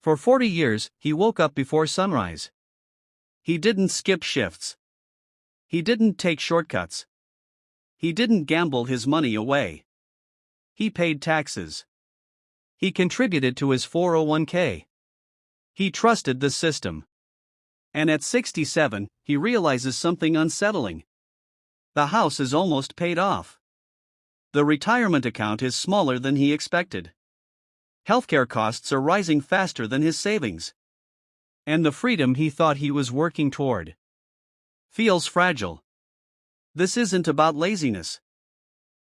For 40 years, he woke up before sunrise. He didn't skip shifts. He didn't take shortcuts. He didn't gamble his money away. He paid taxes. He contributed to his 401k. He trusted the system. And at 67, he realizes something unsettling. The house is almost paid off. The retirement account is smaller than he expected. Healthcare costs are rising faster than his savings. And the freedom he thought he was working toward feels fragile. This isn't about laziness.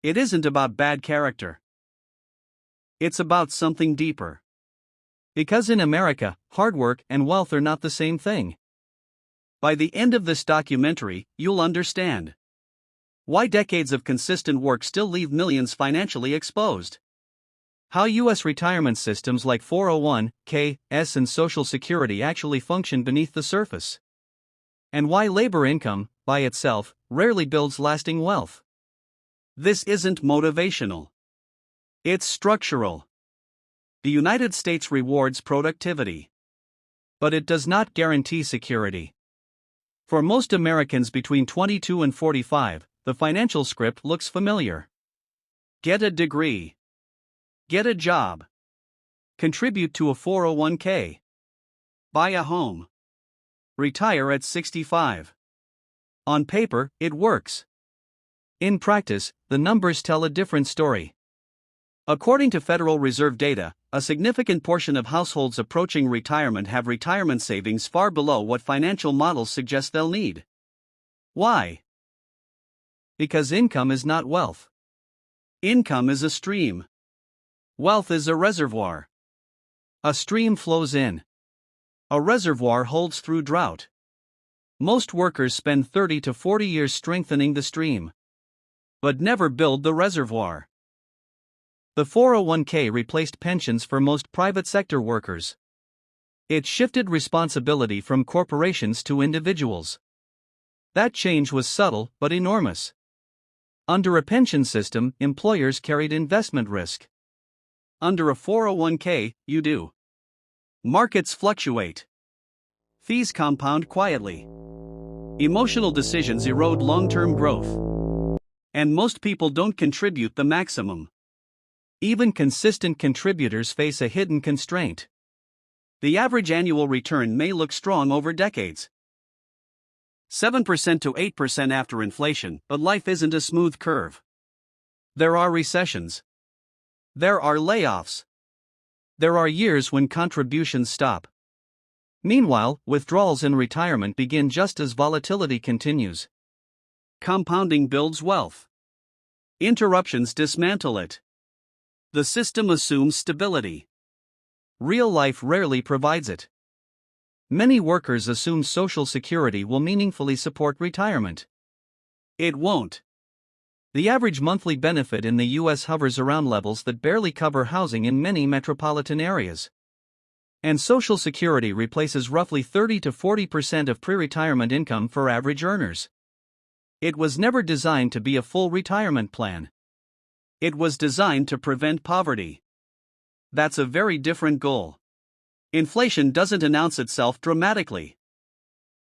It isn't about bad character. It's about something deeper. Because in America, hard work and wealth are not the same thing. By the end of this documentary, you'll understand why decades of consistent work still leave millions financially exposed. How U.S. retirement systems like 401k, and Social Security actually function beneath the surface. And why labor income, by itself, rarely builds lasting wealth. This isn't motivational. It's structural. The United States rewards productivity. But it does not guarantee security. For most Americans between 22 and 45, the financial script looks familiar. Get a degree. Get a job. Contribute to a 401k. Buy a home. Retire at 65. On paper, it works. In practice, the numbers tell a different story. According to Federal Reserve data, a significant portion of households approaching retirement have retirement savings far below what financial models suggest they'll need. Why? Because income is not wealth. Income is a stream. Wealth is a reservoir. A stream flows in. A reservoir holds through drought. Most workers spend 30 to 40 years strengthening the stream, but never build the reservoir. The 401k replaced pensions for most private sector workers. It shifted responsibility from corporations to individuals. That change was subtle but enormous. Under a pension system, employers carried investment risk. Under a 401k, you do. Markets fluctuate. Fees compound quietly. Emotional decisions erode long-term growth. And most people don't contribute the maximum. Even consistent contributors face a hidden constraint. The average annual return may look strong over decades. 7% to 8% after inflation, but life isn't a smooth curve. There are recessions. There are layoffs. There are years when contributions stop. Meanwhile, withdrawals in retirement begin just as volatility continues. Compounding builds wealth. Interruptions dismantle it. The system assumes stability. Real life rarely provides it. Many workers assume Social Security will meaningfully support retirement. It won't. The average monthly benefit in the U.S. hovers around levels that barely cover housing in many metropolitan areas. And Social Security replaces roughly 30 to 40% of pre-retirement income for average earners. It was never designed to be a full retirement plan. It was designed to prevent poverty. That's a very different goal. Inflation doesn't announce itself dramatically.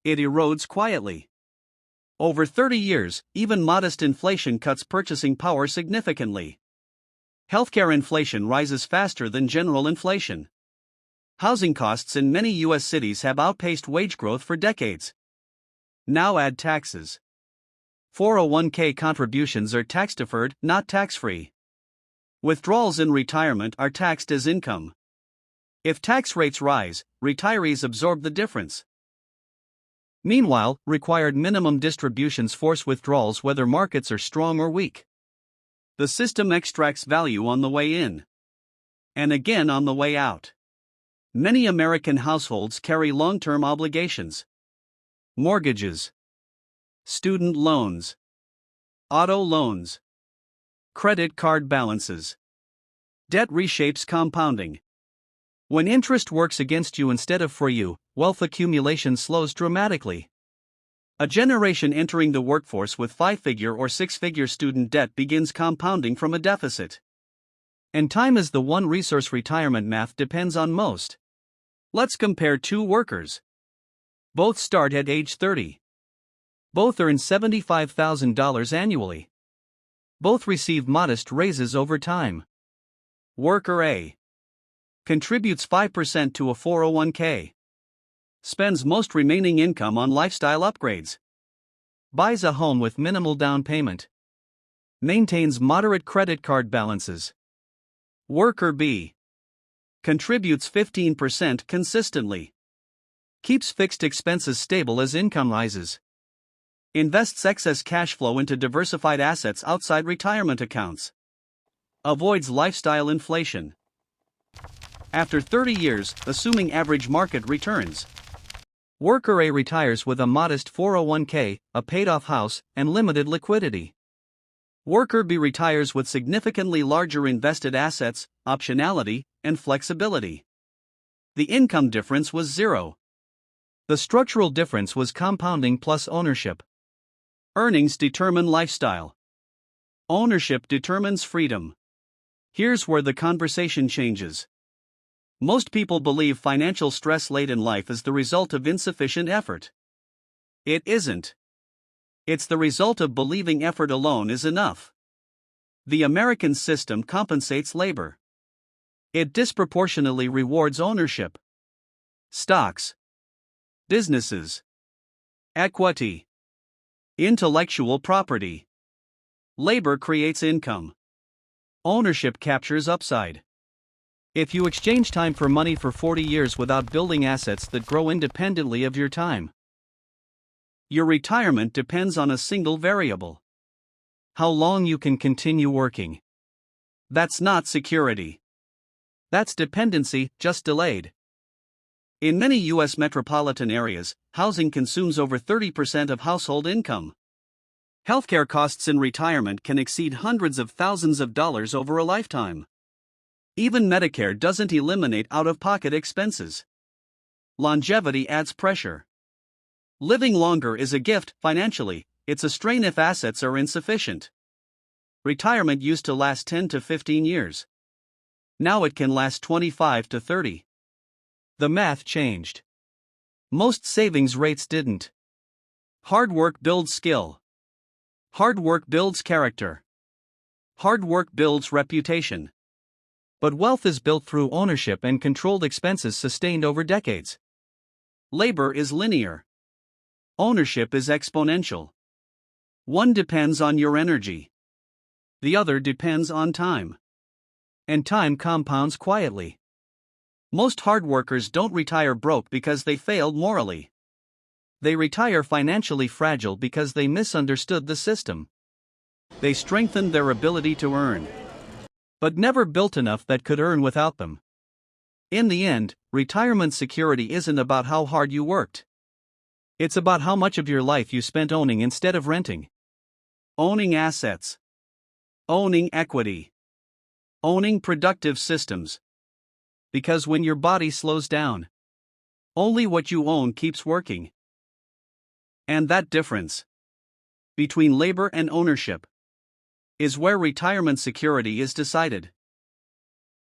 It erodes quietly. Over 30 years, even modest inflation cuts purchasing power significantly. Healthcare inflation rises faster than general inflation. Housing costs in many U.S. cities have outpaced wage growth for decades. Now add taxes. 401k contributions are tax-deferred, not tax-free. Withdrawals in retirement are taxed as income. If tax rates rise, retirees absorb the difference. Meanwhile, required minimum distributions force withdrawals whether markets are strong or weak. The system extracts value on the way in. And again on the way out. Many American households carry long-term obligations. Mortgages. Student loans. Auto loans. Credit card balances. Debt reshapes compounding. When interest works against you instead of for you, wealth accumulation slows dramatically. A generation entering the workforce with 5-figure or 6-figure student debt begins compounding from a deficit. And time is the one resource retirement math depends on most. Let's compare two workers. Both start at age 30. Both earn $75,000 annually. Both receive modest raises over time. Worker A contributes 5% to a 401k. Spends most remaining income on lifestyle upgrades. Buys a home with minimal down payment. Maintains moderate credit card balances. Worker B contributes 15% consistently. Keeps fixed expenses stable as income rises. Invests excess cash flow into diversified assets outside retirement accounts. Avoids lifestyle inflation. After 30 years, assuming average market returns, Worker A retires with a modest 401k, a paid-off house, and limited liquidity. Worker B retires with significantly larger invested assets, optionality, and flexibility. The income difference was zero. The structural difference was compounding plus ownership. Earnings determine lifestyle. Ownership determines freedom. Here's where the conversation changes. Most people believe financial stress late in life is the result of insufficient effort. It isn't. It's the result of believing effort alone is enough. The American system compensates labor. It disproportionately rewards ownership. Stocks, businesses, equity, intellectual property. Labor creates income. Ownership captures upside. If you exchange time for money for 40 years without building assets that grow independently of your time, your retirement depends on a single variable: how long you can continue working. That's not security. That's dependency, just delayed. In many U.S. metropolitan areas, housing consumes over 30% of household income. Healthcare costs in retirement can exceed hundreds of thousands of dollars over a lifetime. Even Medicare doesn't eliminate out-of-pocket expenses. Longevity adds pressure. Living longer is a gift financially, it's a strain if assets are insufficient. Retirement used to last 10 to 15 years. Now it can last 25 to 30. The math changed. Most savings rates didn't. Hard work builds skill. Hard work builds character. Hard work builds reputation. But wealth is built through ownership and controlled expenses sustained over decades. Labor is linear. Ownership is exponential. One depends on your energy. The other depends on time. And time compounds quietly. Most hard workers don't retire broke because they failed morally. They retire financially fragile because they misunderstood the system. They strengthened their ability to earn, but never built enough that could earn without them. In the end, retirement security isn't about how hard you worked. It's about how much of your life you spent owning instead of renting. Owning assets. Owning equity. Owning productive systems. Because when your body slows down, only what you own keeps working. And that difference between labor and ownership is where retirement security is decided.